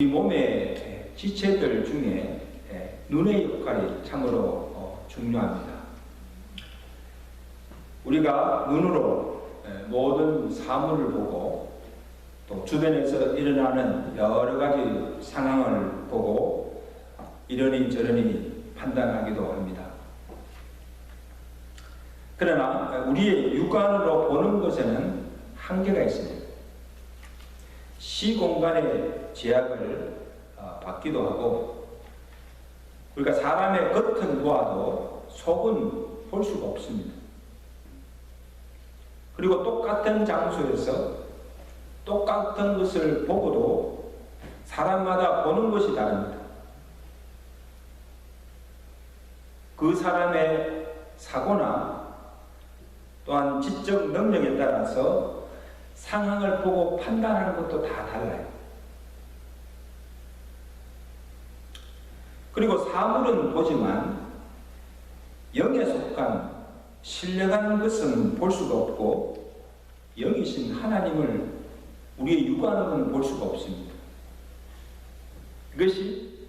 이 몸의 지체들 중에 눈의 역할이 참으로 중요합니다. 우리가 눈으로 모든 사물을 보고 또 주변에서 일어나는 여러 가지 상황을 보고 이러니 저러니 판단하기도 합니다. 그러나 우리의 육안으로 보는 것에는 한계가 있습니다. 시공간의 제약을 받기도 하고, 우리가 사람의 겉은 보아도 속은 볼 수가 없습니다. 그리고 똑같은 장소에서 똑같은 것을 보고도 사람마다 보는 것이 다릅니다. 그 사람의 사고나 또한 지적 능력에 따라서 상황을 보고 판단하는 것도 다 달라요. 그리고 사물은 보지만 영에 속한 신령한 것은 볼 수가 없고 영이신 하나님을 우리의 육안으로는 볼 수가 없습니다. 이것이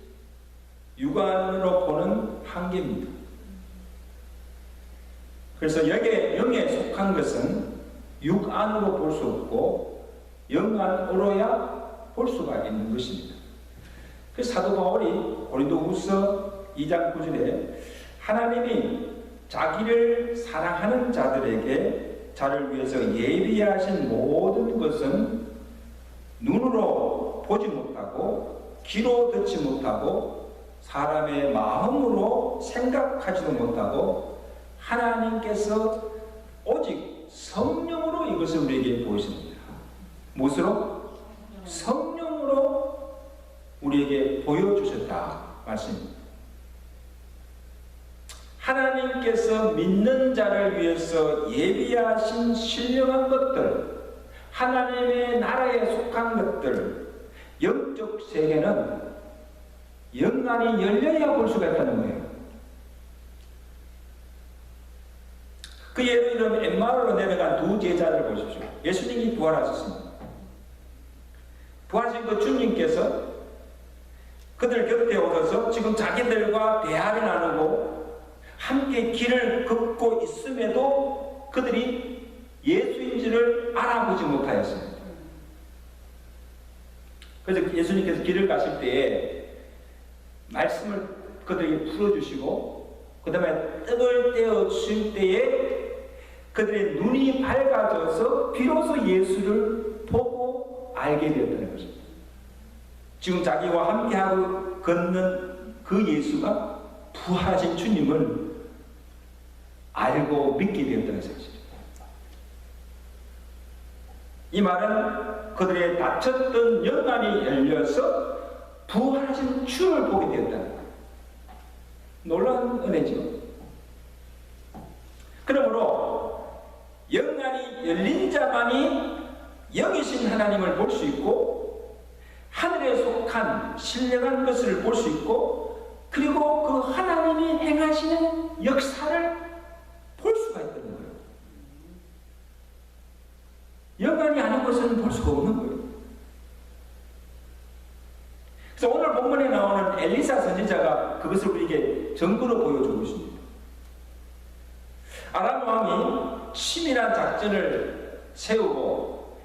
육안으로 보는 한계입니다. 그래서 영에 속한 것은 육안으로 볼 수 없고 영안으로야 볼 수가 있는 것입니다. 그래서 사도 바울이 고린도후서 2장 9절에 하나님이 자기를 사랑하는 자를 위해서 예비하신 모든 것은 눈으로 보지 못하고 귀로 듣지 못하고 사람의 마음으로 생각하지도 못하고 하나님께서 오직 성령으로 이것을 우리에게 보이십니다. 무엇으로? 성령으로 우리에게 보여주셨다 말씀입니다. 하나님께서 믿는 자를 위해서 예비하신 신령한 것들, 하나님의 나라에 속한 것들, 영적 세계는 영안이 열려야 볼 수가 있다는 거예요. 그 예를 들면 엠마오로 내려간 두 제자를 보십시오. 예수님이 부활하셨습니다. 부활하신 그 주님께서 그들 곁에 오셔서 지금 자기들과 대화를 나누고 함께 길을 걷고 있음에도 그들이 예수인지를 알아보지 못하였습니다. 그래서 예수님께서 길을 가실 때에 말씀을 그들에게 풀어주시고 그 다음에 떡을 떼어 주실 때에 그들의 눈이 밝아져서 비로소 예수를 보고 알게 되었다는 것입니다. 지금 자기와 함께하고 걷는 그 예수가 부활하신 주님을 알고 믿게 되었다는 사실입니다. 이 말은 그들의 닫혔던 영안이 열려서 부활하신 주를 보게 되었다는 거예요. 놀라운 은혜죠. 그러므로 영안이 열린 자만이 영이신 하나님을 볼 수 있고 하늘에 속한 신령한 것을 볼 수 있고 그리고 그 하나님이 행하시는 역사를 볼 수가 있다는 거예요. 영안이 아닌 것은 볼 수가 없는 거예요. 그래서 오늘 본문에 나오는 엘리사 선지자가 그것을 우리에게 증거로 보여주고 있습니다. 아람 왕이 치밀한 작전을 세우고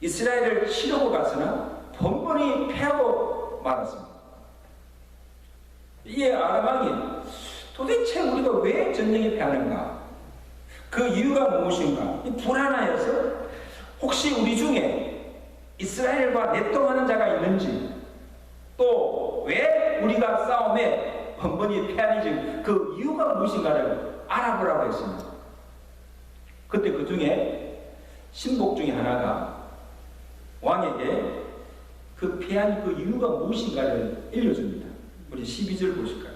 이스라엘을 치려고 갔으나 번번이 패하고 말았습니다. 이에 아람 왕이 도대체 우리가 왜 전쟁에 패하는가? 그 이유가 무엇인가? 불안하여서 혹시 우리 중에 이스라엘과 내통하는 자가 있는지 또 왜 우리가 싸움에 번번이 패하는지 그 이유가 무엇인가를 알아보라고 했습니다. 그때 그 중에 신복 중에 하나가 왕에게 그 패한 그 이유가 무엇인가를 알려줍니다. 우리 12절 보실까요?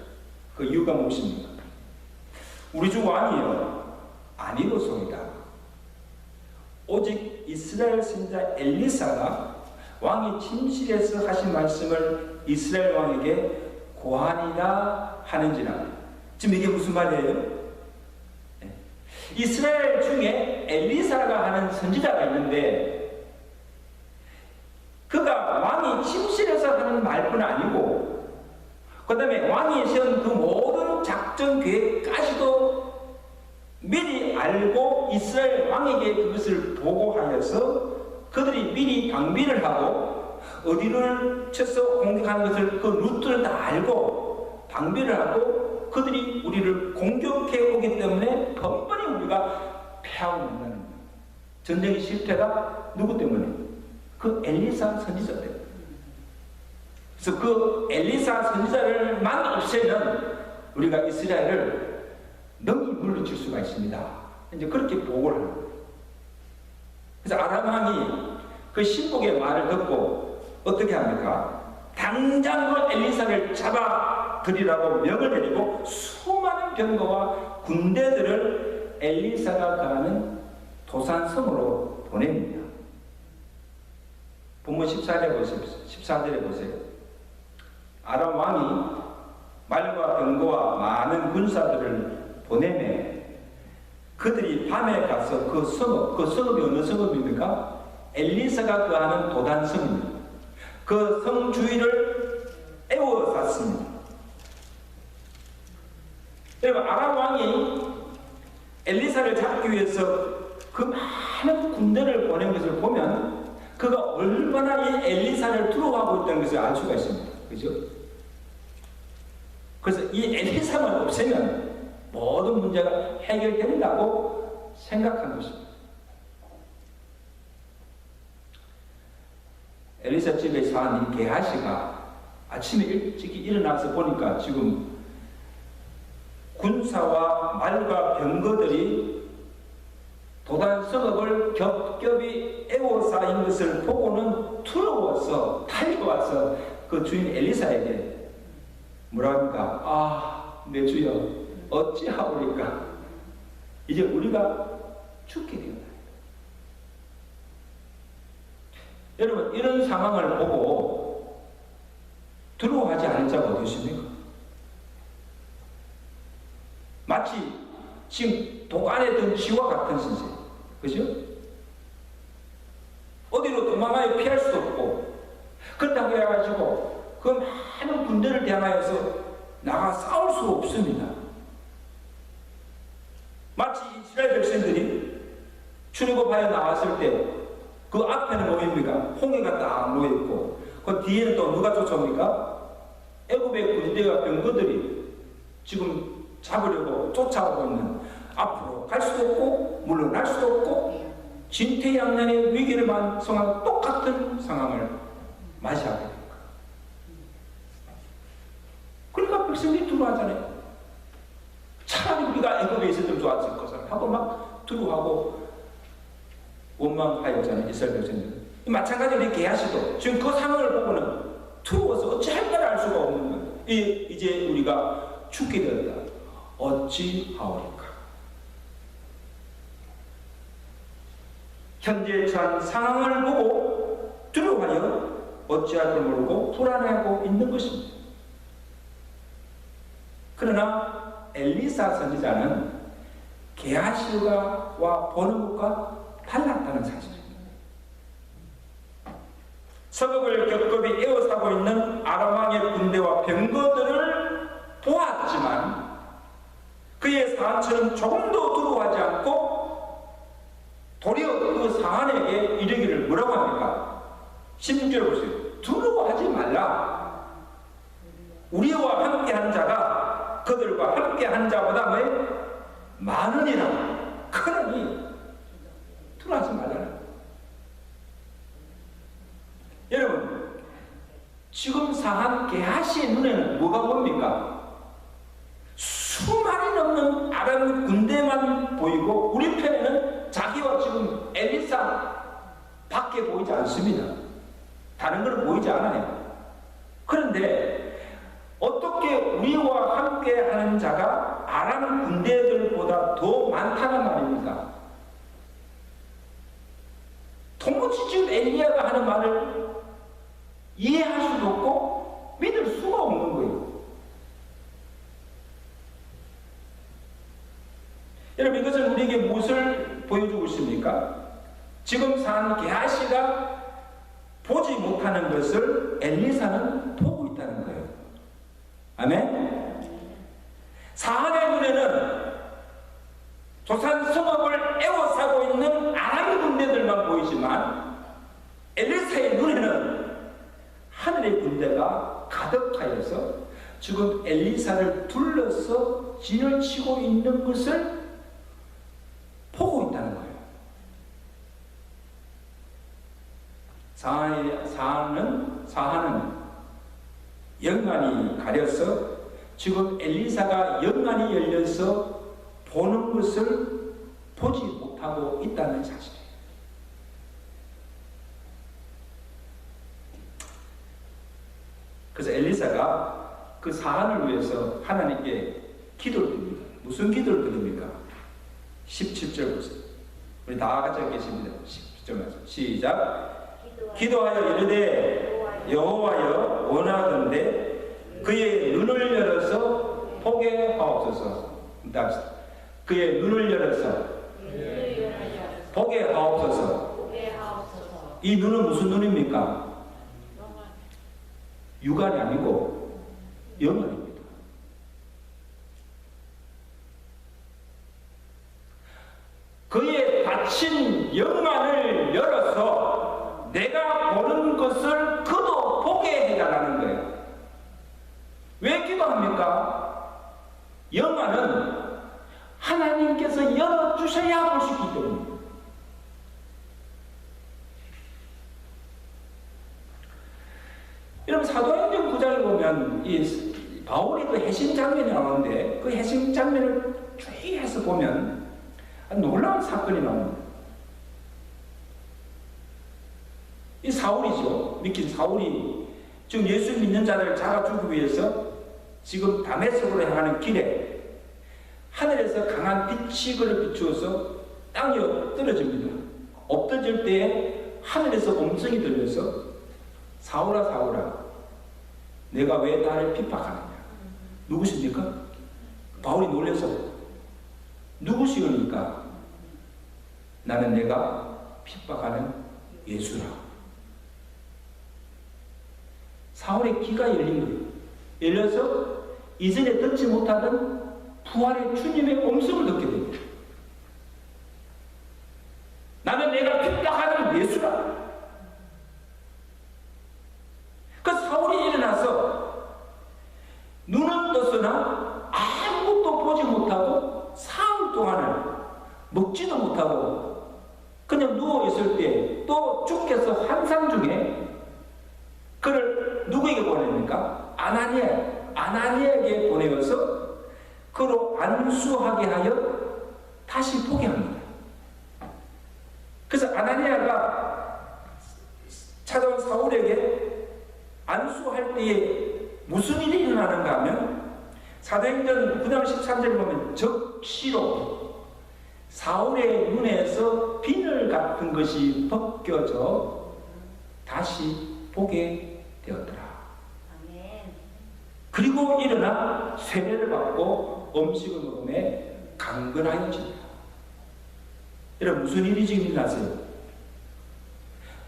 그 이유가 무엇입니까? 우리 주 왕이여 아니로소이다. 오직 이스라엘 선지자 엘리사가 왕이 침실에서 하신 말씀을 이스라엘 왕에게 고하니라 하는지라. 지금 이게 무슨 말이에요? 이스라엘 중에 엘리사가 하는 선지자가 있는데 그가 왕이 침실에서 하는 말뿐 아니고 그 다음에 왕이 세운 그 모든 작전 계획까지도 미리 알고 이스라엘 왕에게 그것을 보고하여서 그들이 미리 방비를 하고 어디를 쳐서 공격하는 것을 그 루트를 다 알고 방비를 하고 그들이 우리를 공격해 오기 때문에 번번이 우리가 패하고 만나는 거예요. 전쟁의 실패가 누구 때문에? 그 엘리사 선지자 때문에. 그래서 그 엘리사 선지자를만 없애면 우리가 이스라엘을 능히 물리칠 수가 있습니다. 이제 그렇게 보고를 하는 거예요. 그래서 아람 왕이 그 신복의 말을 듣고 어떻게 합니까? 당장 그 엘리사를 잡아들이라고 명을 내리고 수많은 병거와 군대들을 엘리사가 가는 도산성으로 보냅니다. 본문 14절에 보세요. 14절에 보세요. 아람 왕이 말과 병거와 많은 군사들을 보내매 그들이 밤에 가서 그 성읍이 어느 성읍입니까? 엘리사가 거하는 도단성입니다. 그 성 주위를 에워쌌습니다. 여러분, 아람 왕이 엘리사를 잡기 위해서 그 많은 군대를 보낸 것을 보면 그가 얼마나 이 엘리사를 두려워하고 있다는 것을 알 수가 있습니다. 그죠? 그래서 이 엘리사만 없애면 모든 문제가 해결된다고 생각한 것입니다. 엘리사 집에 사는 이 게하시가 아침에 일찍 일어나서 보니까 지금 군사와 말과 병거들이 도단 성읍을 겹겹이 에워싸인 것을 보고는 두려워서 달려와서 그 주인 엘리사에게 뭐라 합니까? 아, 내 주여, 어찌하오리까? 이제 우리가 죽게 되었다. 여러분, 이런 상황을 보고 두려워하지 않을 자가 어디 있습니까? 마치 지금 독 안에 든 쥐와 같은 신세. 그죠? 어디로 도망하여 피할 수도 없고, 그렇다고 해가지고 그 많은 군대를 대항하여서 나가 싸울 수 없습니다. 마치 이스라엘 백성들이 출애굽하여 나왔을 때 그 앞에는 뭐입니까? 홍해가 딱 놓여있고 그 뒤에는 또 누가 쫓아옵니까? 애굽의 군대와 병거들이 지금 잡으려고 쫓아오고 있는, 앞으로 갈 수도 없고 물러날 수도 없고 진퇴양난의 위기를 만성한 똑같은 상황을 맞이하게 됩니다. 그러니까 백성들이 두려워하잖아요. 차라리 우리가 애굽에 있었으면 좋았을 것을 하고 막 두려워하고 원망하였잖아요. 이스라엘 백성들. 마찬가지로 이 게하시도 지금 그 상황을 보고는 두려워서 어찌 할 말을 알 수가 없는 거예요. 이제 우리가 죽게 되었다. 어찌하오리까? 현재 처한 상황을 보고 두려워하여 어찌할 줄 모르고 불안해하고 있는 것입니다. 그러나 엘리사 선지자는 게하시가 보는 것과 달랐다는 사실입니다. 성읍을 겹겹이 에워싸고 있는 아람 왕의 군대와 병거들을 보았지만 그의 사안처럼 조금도 두려워하지 않고 도리어 그 사안에게 이르기를 뭐라고 합니까? 16절 보세요. 두려워하지 말라. 우리와 함께한 자가 그들과 함께한 자보다 왜 많으니라. 그러니 두려워하지 말라는. 여러분, 지금 사한 게하시의 눈에는 뭐가 보입니까? 수많이 넘는 아람 군대만 보이고 우리 편에는 자기와 지금 엘리사 밖에 보이지 않습니다. 다른 것은 보이지 않아요. 그런데 어떻게 우리와 함께 하는 자가 아람 군대들보다 더 많다는 말입니까? 도무지 지금 엘리야가 하는 말을 이해할 수도 없고 믿을 수가 없는 거예요. 여러분, 이것은 우리에게 무엇을 보여주고 있습니까? 지금 산 게하시가 보지 못하는 것을 엘리사는 보고 있다는 거예요. 아멘? 사한의 눈에는 조산 성읍을 에워싸고 있는 아람 군대들만 보이지만 엘리사의 눈에는 하늘의 군대가 가득하여서 지금 엘리사를 둘러서 진을 치고 있는 것을 보고 있다는 거예요. 사하는 영안이 가려서 지금 엘리사가 영안이 열려서 보는 것을 보지 못하고 있다는 사실이에요. 그래서 엘리사가 그 사안을 위해서 하나님께 기도를 드립니다. 무슨 기도를 드립니까? 17절 보세요. 우리 다 같이 계십니다. 17절 말씀 시작. 기도하여 이르되 여호와여 원하건대 그의 눈을 열어서 보게 하옵소서. 그의 눈을 열어서 보게 하옵소서. 이 눈은 무슨 눈입니까? 육안이 아니고 영안입니다. 그의 닫힌 영안을 열어서 내가 보는 것을 그도 보게 해달라는 거예요. 왜 기도합니까? 영안은 하나님께서 열어주셔야 볼 수 있기 때문입니다. 여러분 사도행전 9장에 보면 이 바울이 그 해신 장면이 나오는데 그 해신 장면을 주의해서 보면 놀라운 사건이 나옵니다. 이 사울이죠. 믿긴 사울이 지금 예수 믿는 자를 잡아주기 위해서 지금 다메섹으로 향하는 길에 하늘에서 강한 빛이 그를 비추어서 땅에 엎드러집니다. 엎드질 때에 하늘에서 음성이 들려서 사울아 사울아 내가 왜 나를 핍박하느냐. 누구십니까? 바울이 놀라서 누구시옵니까? 나는 내가 핍박하는 예수라. 사울의 귀가 열린 거예요. 열려서 이전에 듣지 못하던 부활의 주님의 음성을 듣게 됩니다. 나는 내가 핍박하는 예수라. 그 사울이 일어나서 눈은 떴으나 아무것도 보지 못하고 사흘 동안을 먹지도 못하고 그냥 누워있을 때 또 주께서 환상 중에 그를 누구에게 보냅니까? 아나니아에게 보내어서 그로 안수하게 하여 다시 보게 합니다. 그래서 아나니아가 찾아온 사울에게 안수할 때에 무슨 일이 일어나는가 하면 사도행전 9장 13절 보면 적시로 사울의 눈에서 비늘 같은 것이 벗겨져 다시 보게 되었더라. 그리고 일어나 세례를 받고 음식을 먹음에 강건하여진다. 여러분 무슨 일이 지금 일어났어요?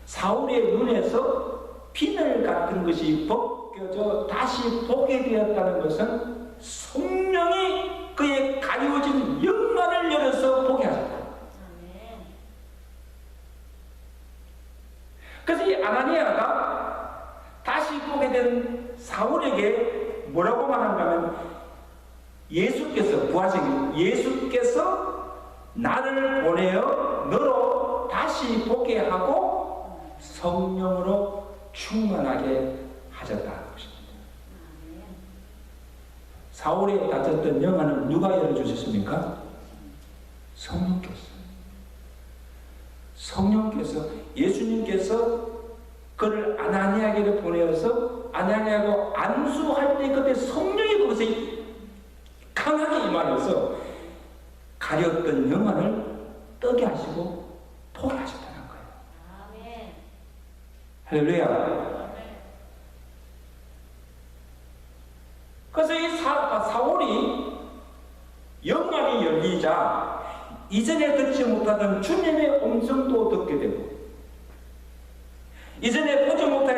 사울의 눈에서 비늘 같은 것이 벗겨져 다시 보게 되었다는 것은 성령이 그의 가려진 영안을 열어서 보게 하셨다. 그래서 이 아나니아가 다시 보게 된 사울에게 뭐라고 말한가 하면 예수께서 부하신 예수께서 나를 보내어 너로 다시 보게 하고 성령으로 충만하게 하셨다는 것입니다. 사울이 다쳤던 영안을 누가 열어주셨습니까? 성령께서 예수님께서 그를 아나니아에게 보내어서 아나니아가 안수할 때 그때 성령이 그것에 강하게 임하여서 가렸던 영안을 뜨게 하시고 보게 하셨다는 거예요. 아멘. 할렐루야. 그래서 이 사울이 영안이 열리자 이전에 듣지 못하던 주님의 음성도 듣게 되고 이전에 보지 못한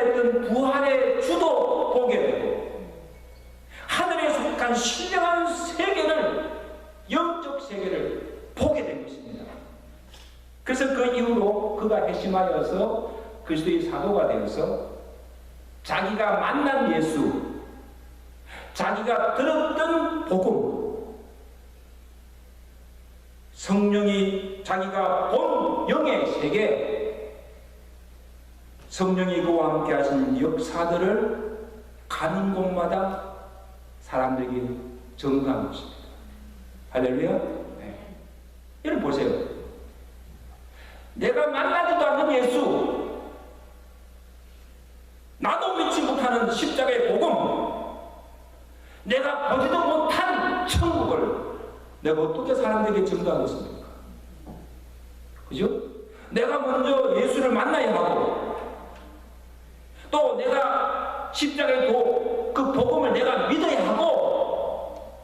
그리스도의 사도가 되어서 자기가 만난 예수, 자기가 들었던 복음, 성령이 자기가 본 영의 세계, 성령이 그와 함께 하신 역사들을 가는 곳마다 사람들에게 전가한 것입니다. 할렐루야. 네. 여러분 보세요. 내가 만나지도 않는 예수, 나도 믿지 못하는 십자가의 복음, 내가 보지도 못한 천국을 내가 어떻게 사람들에게 전가하겠습니까? 그죠? 내가 먼저 예수를 만나야 하고, 또 내가 십자가의 그 복음을 내가 믿어야 하고,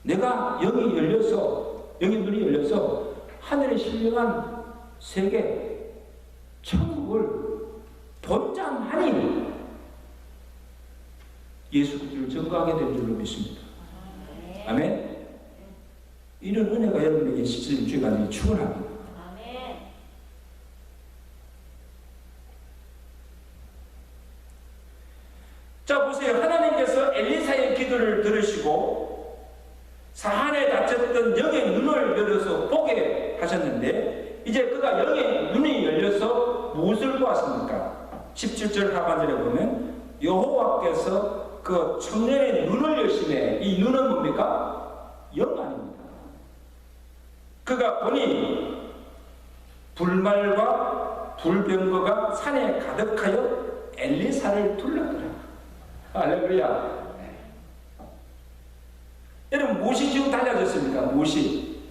내가 영이 열려서, 영의 눈이 열려서 하늘의 신령한 세계, 천국을 본장하니 예수 그리스도를 전가하게 된 줄로 믿습니다. 아멘. 이런 은혜가 여러분에게 시스템 주가 축원합니다. 자 보세요. 하나님께서 엘리사의 기도를 들으시고 사한에 닫혔던 영의 눈을 열어서 보게 하셨는데, 이제 그가 영의 눈이 열려서 무엇을 보았습니까? 17절 하반절에 보면 여호와께서 그 청년의 눈을 여시매, 이 눈은 뭡니까? 영 아닙니다. 그가 보니 불말과 불병거가 산에 가득하여 엘리사를 둘러더라. 할렐루야. 여러분 무엇이 지금 달라졌습니까? 무엇이?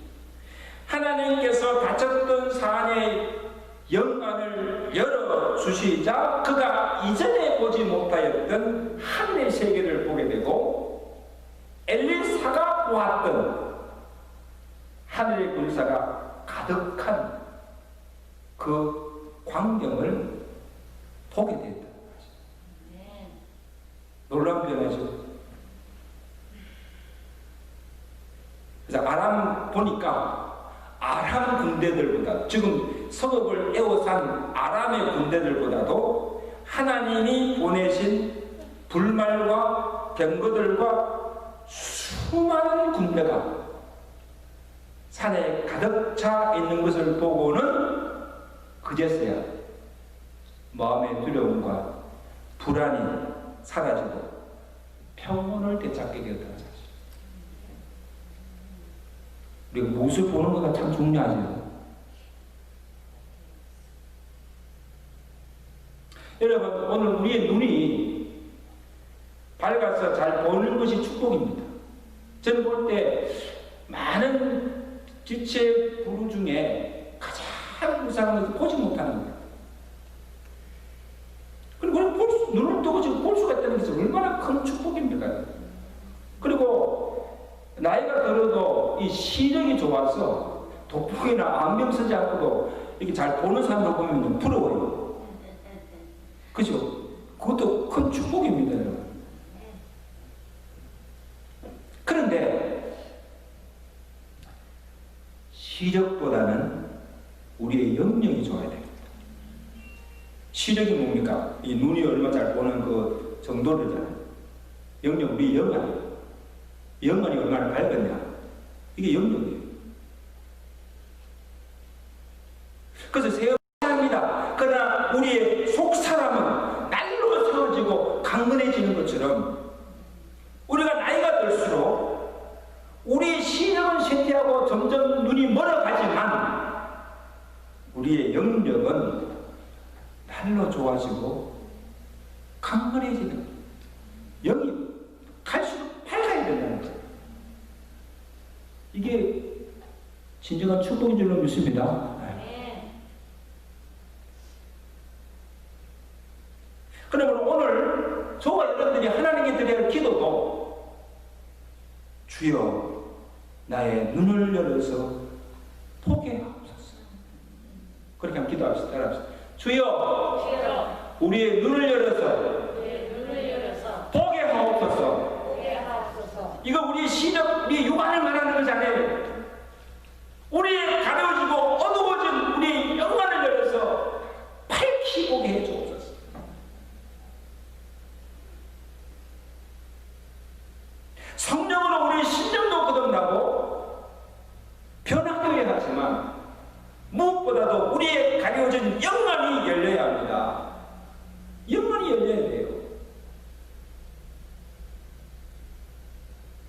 하나님께서 닫혔던 산의 영광을 열어주시자 그가 이전에 보지 못하였던 하늘의 세계를 보게 되고, 엘리사가 보았던 하늘의 군사가 가득한 그 광경을 보게 됐다. 놀라운 변화죠. 그래서 아람 보니까 아람 군대들보다, 지금 성읍을 에워싼 아람의 군대들보다도 하나님이 보내신 불말과 병거들과 수많은 군대가 산에 가득 차 있는 것을 보고는 그제서야 마음의 두려움과 불안이 사라지고 평온을 되찾게 되었다는 사실. 우리가 무엇을 보는 것가 참 중요하죠. 여러분, 오늘 우리의 눈이 밝아서 잘 보는 것이 축복입니다. 저는 볼 때 많은 지체 부류 중에 가장 무상한 것은 보지 못하는 거예요. 그리고 눈을 뜨고 지금 볼 수가 있다는 것은 얼마나 큰 축복입니까? 그리고 나이가 들어도 이 시력이 좋아서 돋보기나 안경 쓰지 않고도 이렇게 잘 보는 사람을 보면 좀 부러워요. 그죠? 그것도 큰 축복입니다, 여러분. 그런데 시력보다는 우리의 영역이 좋아야 됩니다. 시력이 뭡니까? 이 눈이 얼마 잘 보는 그 정도잖아요. 영역, 우리 영안. 영안이 얼마나 밝았냐. 이게 영역이에요. 그래서 세워야 합니다. 그러나 우리의 속 사람은 날로 세워지고 강건해지는 것처럼 우리가 나이가 들수록 우리의 시력은 쇠퇴하고 점점 눈이 멀어가지만 우리의 영역은 날로 좋아지고 강건해지는, 영이 갈수록 밝아야 된다는 거예요. 이게 진정한 축복인 줄로 믿습니다. 그러면 오늘 저와 여러분들이 하나님께 드려야 할 기도도, 주여 나의 눈을 열어서 보게 하옵소서. 그렇게 한번 기도합시다. 따라합시다. 주여, 우리의 눈을 열어서 보게 하옵소서. 이거 우리의 시력, 우리의 육안을 말하는 것이 아니에요. 우리의 가려지고 어두워진 우리의 영광을 열어서 밝게 성령으로 우리의 심령도 거듭나고 변화되어야 하지만 무엇보다도 우리의 가려진 영안이 열려야 합니다. 영안이 열려야 돼요.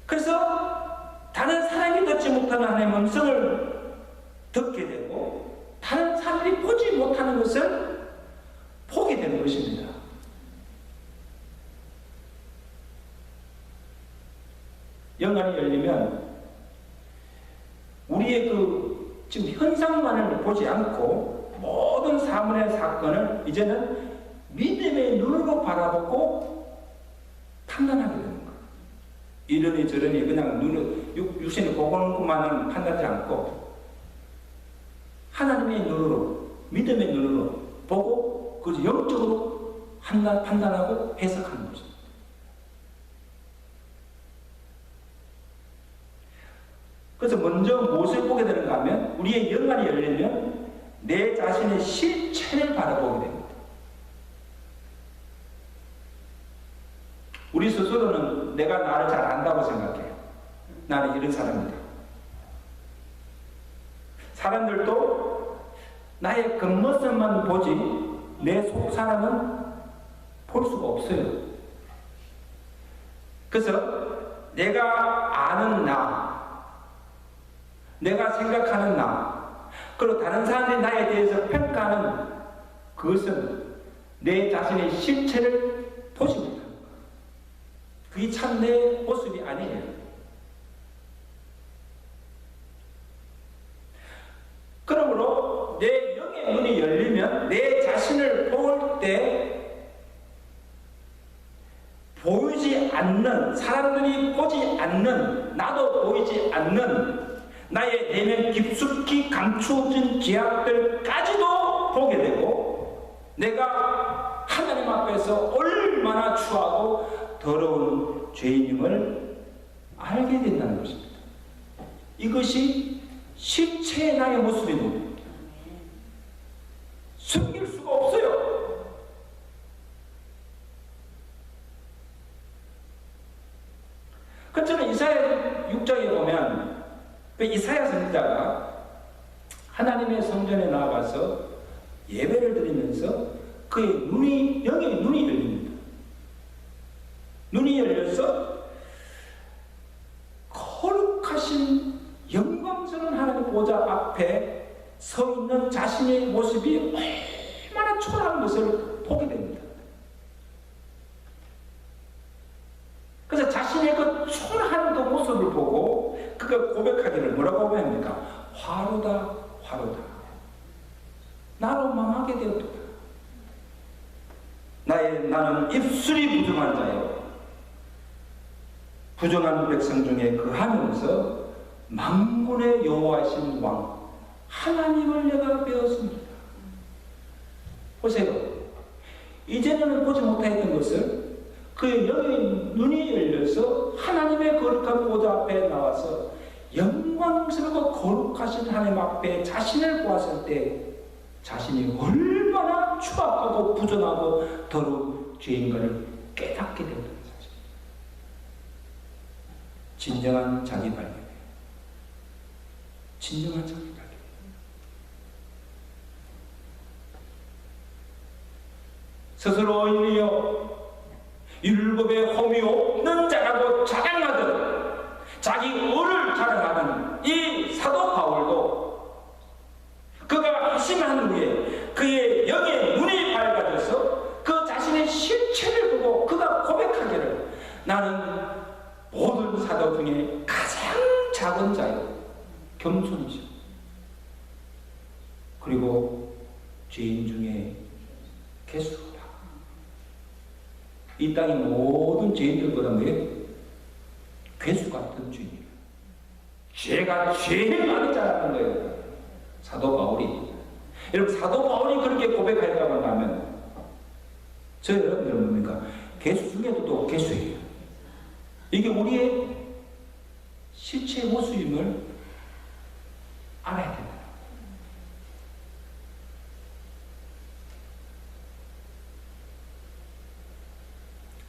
그래서 다른 사람이 듣지 못하는 하나님의 음성을 듣게 되고 다른 사람들이 보지 못하는 것을 보게 되는 것입니다. 영안이 열리면 우리의 지금 현상만을 보지 않고 모든 사물의 사건을 이제는 믿음의 눈으로 바라보고 판단하게 되는 거예요. 이러니 저러니 그냥 육신의 보고는 것만은 판단하지 않고 하나님의 눈으로, 믿음의 눈으로 보고 그 영적으로 판단하고 해석하는 것입니다. 그래서 먼저 무엇을 보게 되는가 하면 우리의 영안이 열리면 내 자신의 실체를 바라보게 됩니다. 우리 스스로는 내가 나를 잘 안다고 생각해요. 나는 이런 사람이다. 사람들도 나의 겉모습만 보지 내 속 사람은 볼 수가 없어요. 그래서 내가 아는 나, 내가 생각하는 나, 그리고 다른 사람들이 나에 대해서 평가하는 그것은 내 자신의 실체를 보지 못합니다. 그게 참 내 모습이 아니에요. 그러므로 내 영의 눈이 열리면 내 자신을 볼 때 보이지 않는, 사람들이 보지 않는, 나도 보이지 않는 나의 내면 깊숙이 감추어진 죄악들까지도 보게 되고 내가 하나님 앞에서 얼마나 추하고 더러운 죄인임을 알게 된다는 것입니다. 이것이 실체의 나의 모습인 겁니다. 숨길 수가 없어요. 그처럼 이사야 6장에 보면 이사야 선지자가 하나님의 성전에 나아가서 예배를 드리면서 그의 영의 눈이 열립니다. 눈이 열려서 거룩하신 영광스러운 하나님의 보좌 앞에 서 있는 자신의 모습이 얼마나 초라한 것을 보게 됩니다. 그래서 자신의 그 초라한 그 모습을 보고 그가 고백하기를 뭐라고 고백합니까? 화로다, 화로다. 나로 망하게 되었도다. 나는 입술이 부정한 자요. 부정한 백성 중에 거하면서 만군의 여호와이신 왕 하나님을 내가 배웠습니다. 보세요. 이전에는 보지 못했던 것을 그의 영의 눈이 열려서 하나님의 거룩한 보좌 앞에 나와서 영광스럽고 거룩하신 하나님 앞에 자신을 보았을 때 자신이 얼마나 추악하고 부정하고 더러운 죄인가를 깨닫게 된다는 사실. 진정한 자기 발견. 진정한 자기 발견. 스스로 인리여 율법의 험이 없는 자라고 자랑하던 자기 의를 자랑하던 이 사도 바울도 그가 회심한 후에 그의 영의 눈이 밝아져서 그 자신의 실체를 보고 그가 고백하기를 나는 모든 사도 중에 가장 작은 자요 겸손이죠. 그리고 죄인 중에 개수다. 이 땅의 모든 죄인들보다 뭐예요? 괴수 같은 죄인이에요. 죄가 제일 많이 자랐던 거예요. 사도 바울이. 여러분 사도 바울이 그렇게 고백할까만 하면 저 여러분들은 뭡니까? 괴수 중에도 또 괴수예요. 이게 우리의 실체의 모습임을 알아야 된다.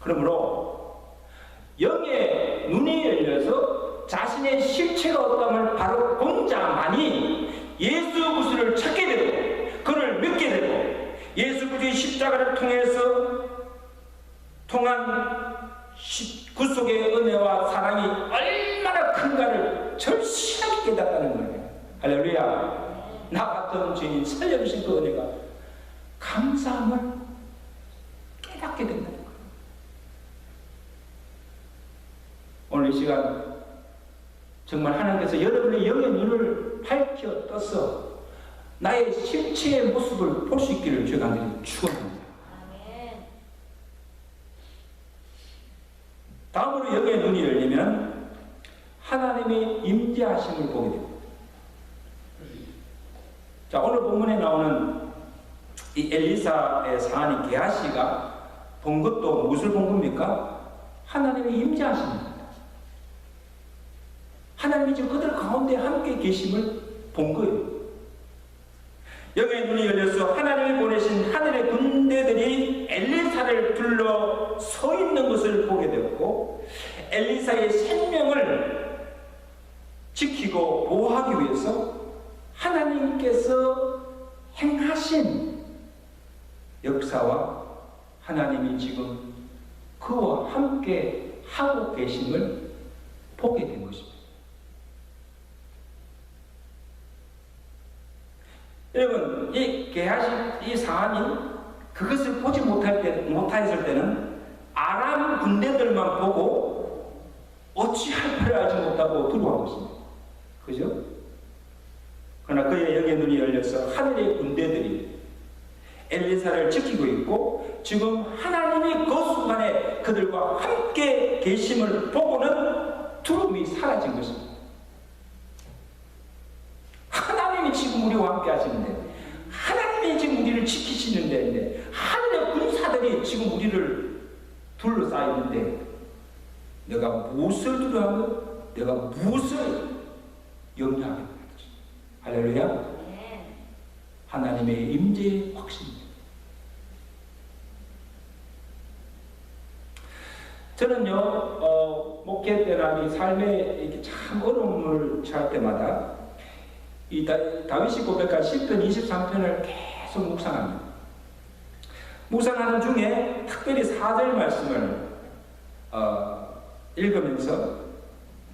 그러므로 영의 눈이 자신의 실체가 없다면 바로 본 자만이 예수 그리스도를 찾게 되고 그를 믿게 되고 예수 그리스도의 십자가를 통해서 통한 구속의 은혜와 사랑이 얼마나 큰가를 절실하게 깨닫다는 거예요. 할렐루야. 나 같은 죄인 살려주신 그 은혜가 감사함을 깨닫게 된다는 거예요. 오늘 이 시간 정말 하나님께서 여러분의 영의 눈을 밝혀 떠서 나의 실체의 모습을 볼 수 있기를 주의 간절히 축원합니다. 다음으로 영의 눈이 열리면 하나님의 임재하심을 보게 됩니다. 자, 오늘 본문에 나오는 이 엘리사의 사안이 게하시가 본 것도 무엇을 본 겁니까? 하나님의 임재하심입니다. 하나님이 지금 그들 가운데 함께 계심을 본 거예요. 영의 눈이 열려서 하나님이 보내신 하늘의 군대들이 엘리사를 둘러 서 있는 것을 보게 되었고, 엘리사의 생명을 지키고 보호하기 위해서 하나님께서 행하신 역사와 하나님이 지금 그와 함께 하고 계심을 보게 된 것입니다. 여러분, 이 게하시 이 사안이 그것을 보지 못하였을 때는 아람 군대들만 보고 어찌할 바를 알지 못하고 두려워한 것입니다. 그죠? 그러나 그의 영의 눈이 열려서 하늘의 군대들이 엘리사를 지키고 있고 지금 하나님이 그 순간에 그들과 함께 계심을 보고는 두려움이 사라진 것입니다. 하나님이 지금 우리와 함께 하시는데, 하나님이 지금 우리를 지키시는데, 하늘의 군사들이 지금 우리를 둘러싸여 있는데, 내가 무엇을 두려워하며 내가 무엇을 염려하겠다. 할렐루야. 하나님의 임재의 확신입니다. 저는요, 목회 때나 이 삶에 이렇게 참 어려움을 처할 때마다 이 다윗이 고백한 시편 23편을 계속 묵상합니다. 묵상하는 중에 특별히 4절 말씀을 읽으면서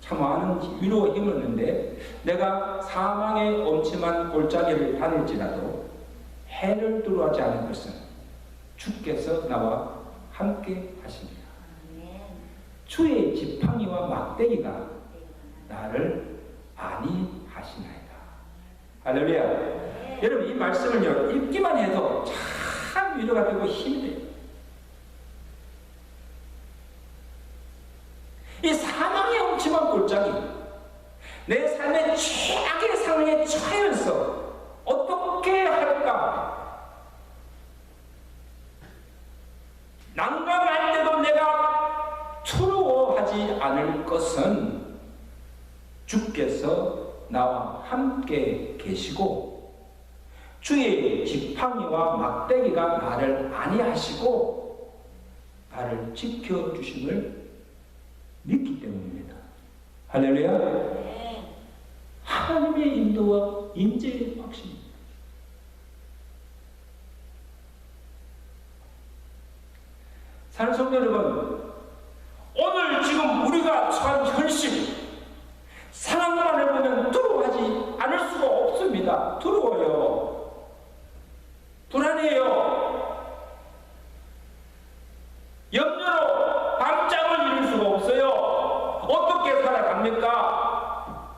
참 많은 위로와 힘을 얻는데, 내가 사망의 엄침한 골짜기를 다닐지라도 해를 두려워하지 않을 것은 주께서 나와 함께 하십니다. 주의 지팡이와 막대기가 나를 안위하시나이다. 할렐루야. 여러분, 이 말씀을요, 읽기만 해도 참 위로가 되고 힘이 돼요. 이 사망의 엄침한 골짜기, 내 삶의 최악의 상황에 처해서 어떻게 할까? 난감할 때도 내가 두려워하지 않을 것은 주께서 나와 함께 계시고 주의 지팡이와 막대기가 나를 안위하시고 나를 지켜주심을 믿기 때문입니다. 할렐루야. 하나님의 인도와 임재의 확신입니다. 사랑하는 성도 여러분, 오늘 지금 우리가 처한 현실, 상황만을 보면 두려워하지 않을 수가 없습니다. 두려워요. 불안해요. 염려로 밤잠을 이룰 수가 없어요. 어떻게 살아갑니까?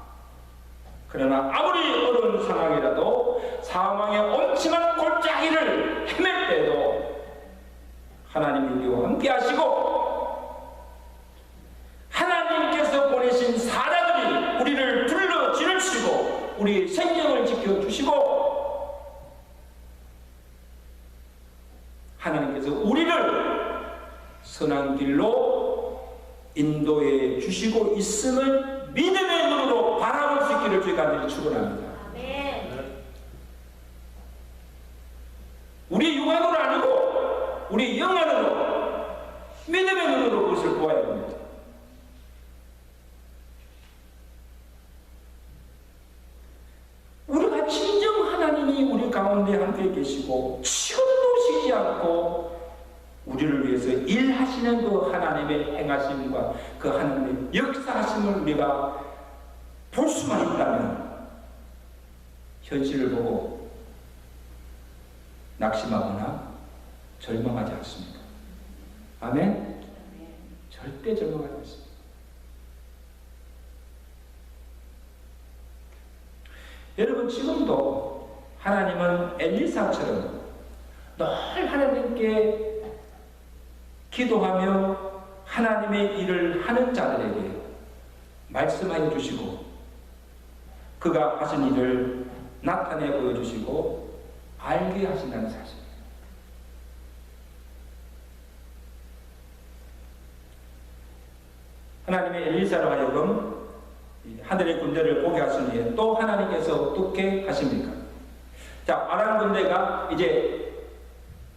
그러나 아무리 어려운 상황이라도 사망의 엄침한 골짜기를 헤맬 때도 하나님이 우리와 함께 하시고 하나님께서 보내신 사자들이 우리를 둘러 지르시고 우리의 생명을 지켜주시고 하나님께서 우리를 선한 길로 인도해 주시고 있음을 믿음의 눈으로 바라볼 수 있기를 주의 간절히 축원합니다. 우리 육안으로 아니고 우리 영안으로 믿음의 눈으로 그것을 보아야 합니다. 가운데 함께 계시고 지금도 쉬지 않고 우리를 위해서 일하시는 그 하나님의 행하심과 그 하나님의 역사하심을 우리가 볼 수만 있다면 현실을 보고 낙심하거나 절망하지 않습니다. 아멘? 절대 절망하지 않습니다. 여러분, 지금도 하나님은 엘리사처럼 늘 하나님께 기도하며 하나님의 일을 하는 자들에게 말씀하여 주시고 그가 하신 일을 나타내 보여주시고 알게 하신다는 사실입니다. 하나님의 엘리사로 하여금 하늘의 군대를 보게 하신 후에 또 하나님께서 어떻게 하십니까? 자, 아람 군대가 이제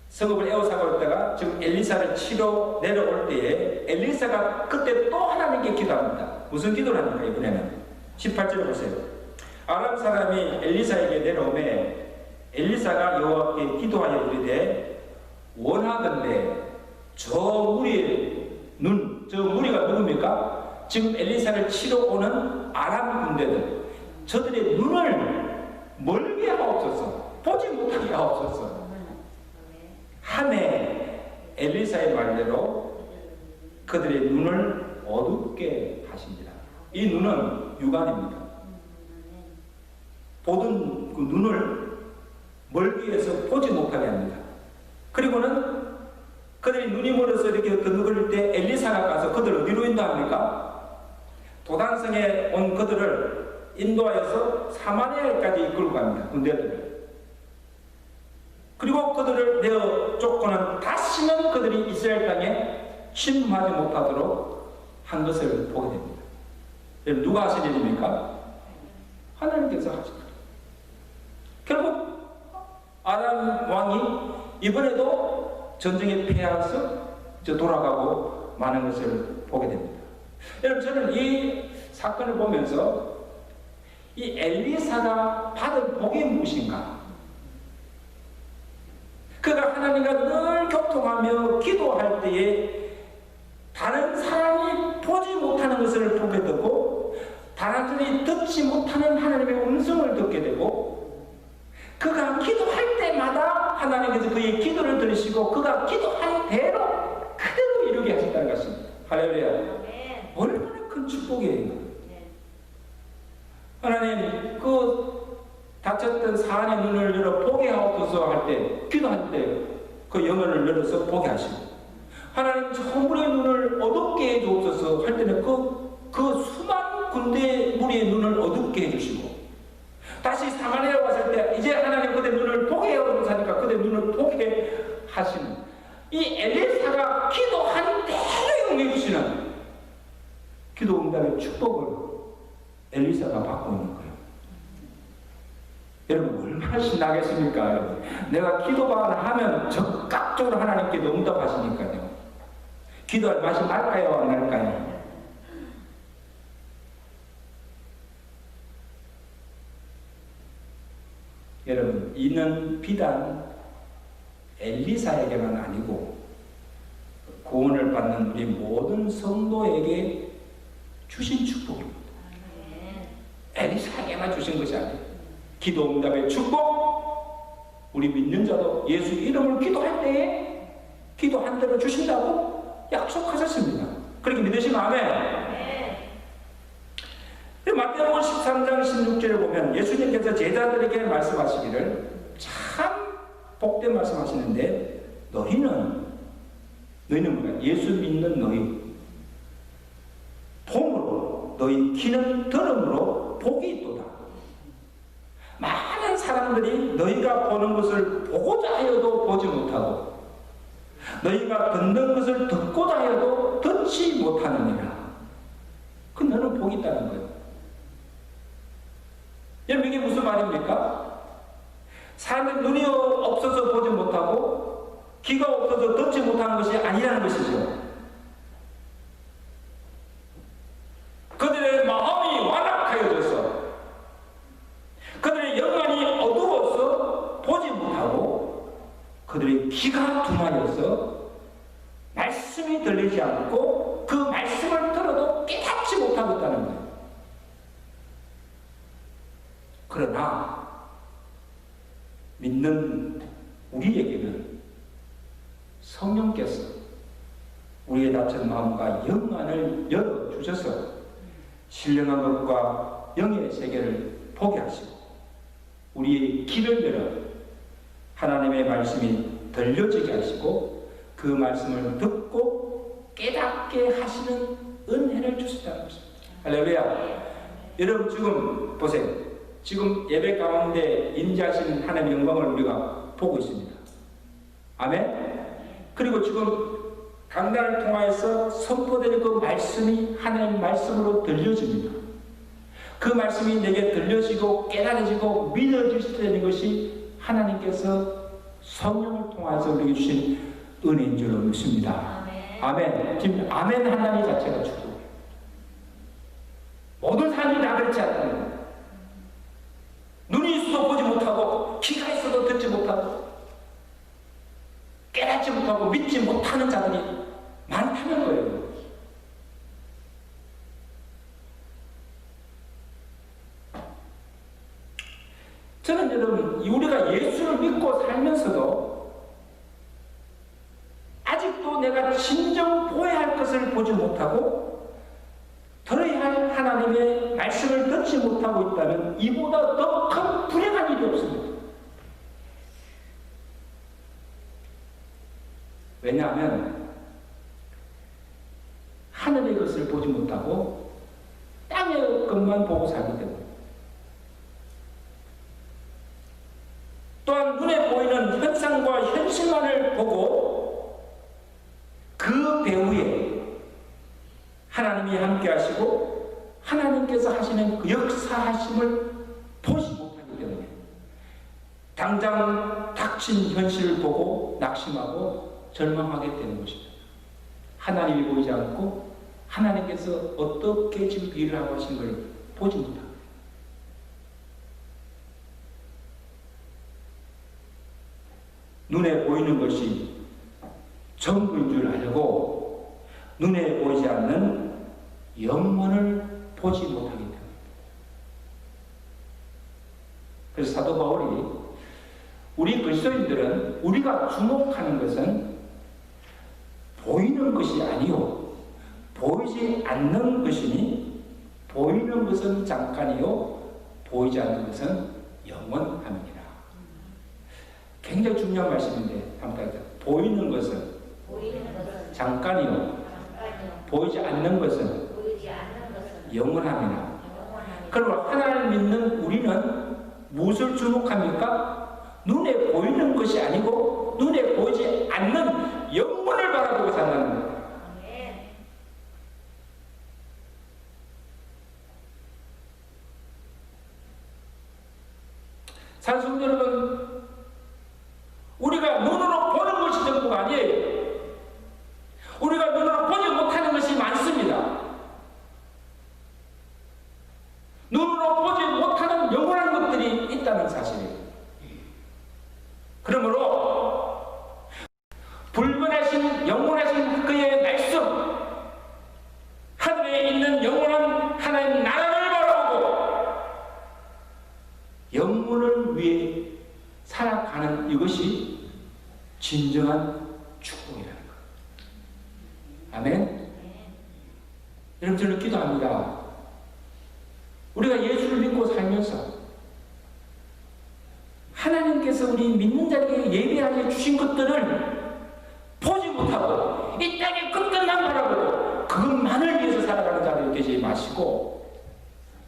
성읍을 에워싸고 있다가 지금 엘리사를 치러 내려올 때에 엘리사가 그때 또 하나님께 기도합니다. 무슨 기도를 합니까? 이번에는 18절을 보세요. 아람 사람이 엘리사에게 내려오매 엘리사가 여호와께 기도하여 이르되 원하건대 저 무리의 저 무리가 누굽니까? 지금 엘리사를 치러 오는 아람 군대들, 저들의 눈을 멀게 하옵소서, 보지 못하게 하옵소서 하매 엘리사의 말대로 그들의 눈을 어둡게 하십니다. 이 눈은 육안입니다. 보던 그 눈을 멀게 해서 보지 못하게 합니다. 그리고는 그들이 눈이 멀어서 이렇게 건너갈 때 엘리사가 가서 그들을 어디로 인도합니까? 도단성에 온 그들을 인도하여서 사마리아까지 이끌고 갑니다. 군대들을. 그리고 그들을 내어 쫓고는 다시는 그들이 이스라엘 땅에 침범하지 못하도록 한 것을 보게 됩니다. 누가 하신 일입니까? 하나님께서 하신 거예요. 결국 아람 왕이 이번에도 전쟁에 패해서 돌아가고 많은 것을 보게 됩니다. 여러분, 저는 이 사건을 보면서 이 엘리사가 받은 복이 무엇인가? 그가 하나님과 늘 교통하며 기도할 때에 다른 사람이 보지 못하는 것을 보게 되고 다른 사람이 듣지 못하는 하나님의 음성을 듣게 되고 그가 기도할 때마다 하나님께서 그의 기도를 들으시고 그가 기도한 대로 그대로 이루게 하신다는 것입니다. 할렐루야. 얼마나 큰 축복이에요. 하나님, 그 다쳤던 사안의 눈을 열어 보게 하옵소서 할 때, 기도할 때 그 영혼을 열어서 보게 하시고, 하나님 저 무리의 눈을 어둡게 해주옵소서 할 때는 그 수많은 군대 무리의 눈을 어둡게 해주시고, 다시 사마리아 왔을 때 이제 하나님 그대 눈을 보게 하옵소서 하니까 그대 눈을 보게 하시는 이 엘리사가 기도한 대로 응해 주시는 기도 응답의 축복을 엘리사가 받고 있는 거예요. 여러분, 얼마나 신나겠습니까? 여러분, 내가 기도만 하면 적극적으로 하나님께 응답하시니까요. 기도할 맛이 날까요? 안 날까요? 여러분, 이는 비단 엘리사에게만 아니고 구원을 받는 우리 모든 성도에게 주신 축복입니다. 엘리사에게만 주신 것이 아니에요. 기도 응답의 축복, 우리 믿는 자도 예수 이름을 기도할 때에 기도한 대로 주신다고 약속하셨습니다. 그렇게 믿으시면 아멘. 마태복음 13장 16절을 보면 예수님께서 제자들에게 말씀하시기를 참 복된 말씀하시는데 너희는 뭐야? 예수 믿는 너희 봄으로 너희 키는 들음으로 복이 있도다. 많은 사람들이 너희가 보는 것을 보고자 하여도 보지 못하고 너희가 듣는 것을 듣고자 하여도 듣지 못하느니라. 그 너는 복이 있다는 거예요. 여러분, 이게 무슨 말입니까? 사람의 눈이 없어서 보지 못하고 귀가 없어서 듣지 못하는 것이 아니라는 것이죠. 그들의 마음이 완악하여져서 그들의 영안이 어두워서 보지 않고 그 말씀을 들어도 깨닫지 못하고 있다는 거예요. 그러나 믿는 우리에게는 성령께서 우리의 닫힌 마음과 영안을 열어주셔서 신령한 것과 영의 세계를 보게 하시고 우리의 귀를 열어 하나님의 말씀이 들려지게 하시고 그 말씀을 듣고 깨닫게 하시는 은혜를 주시다는 것입니다. 할렐루야. 여러분 지금 보세요. 지금 예배 가운데 임재하신 하나님의 영광을 우리가 보고 있습니다. 아멘. 그리고 지금 강단을 통하여서 선포되는 그 말씀이 하나님의 말씀으로 들려집니다. 그 말씀이 내게 들려지고 깨달아지고 믿어지시는 것이 하나님께서 성령을 통해서 우리에게 주신 은혜인 줄로 믿습니다. 아멘. 지금 아멘 하나님 자체가 축복이에요. 모든 사람이 다 그렇지 않다는 거예요. 눈이 있어도 보지 못하고 귀가 있어도 듣지 못하고 깨닫지 못하고 믿지 못하는 자들이 많다는 거예요. 저는 여러분 우리가 예수를 믿고 살면서도 아직도 내가 진정 보아야 할 것을 보지 못하고 들어야 할 하나님의 말씀을 듣지 못하고 있다면 이보다 더 큰 불행한 일이 없습니다. 왜냐하면 하늘의 것을 보지 못하고 땅의 것만 보고 살기 때문에 또한 눈에 보이는 현상과 현실만을 보고 그 배후에 하나님이 함께 하시고 하나님께서 하시는 그 역사하심을 보지 못하기 때문에 당장 닥친 현실을 보고 낙심하고 절망하게 되는 것입니다. 하나님이 보이지 않고 하나님께서 어떻게 지금 일을 하고 하신 걸 보지 못합니다. 눈에 보이는 것이 전부인 줄 알고 눈에 보이지 않는 영혼을 보지 못하기 때문입니다. 그래서 사도 바울이 우리 그리스도인들은 우리가 주목하는 것은 보이는 것이 아니요 보이지 않는 것이니 보이는 것은 잠깐이요 보이지 않는 것은 영원함이니라. 굉장히 중요한 말씀인데 한번 따라서 보이는 것은 잠깐이요 보이지 않는 것은 영원함이라. 그럼 하나님을 믿는 우리는 무엇을 주목합니까? 눈에 보이는 것이 아니고 눈에 보이지 않는 영혼을 바라보고 산다는 거예요. 사실 여러분 우리가 눈으로 보는 것이 전부가 아니에요. 우리가 눈으로 보지 못하는 것이 많습니다. 눈으로 보지 못하는 영원한 것들이 있다는 사실이에요. 그러므로 불변하신 영원하신 그의 말씀, 하늘에 있는 영원한 하나님 나라를 바라보고 영혼을 위해 살아가는 이것이 진정한 축복이라는 것. 아멘. 여러분 저는 기도합니다. 우리가 예수를 믿고 살면서 하나님께서 우리 믿는 자에게 예비하여 주신 것들을 보지 못하고 이 땅의 끝끝만 바라보고 그것만을 위해서 살아가는 자들이 되지 마시고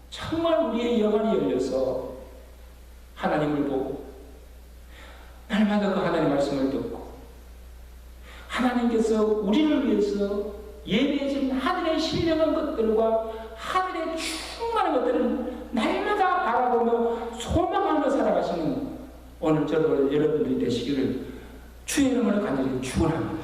정말 우리의 영안이 열려서 하나님을 보고 날마다 그 하나님의 말씀을 듣고 하나님께서 우리를 위해서 예비해 준 하늘의 신령한 것들과 하늘의 충만한 것들을 날마다 바라보며 소망하며 살아가시는 오늘 저도 여러분들이 되시기를 주의 이름으로 간절히 축원합니다.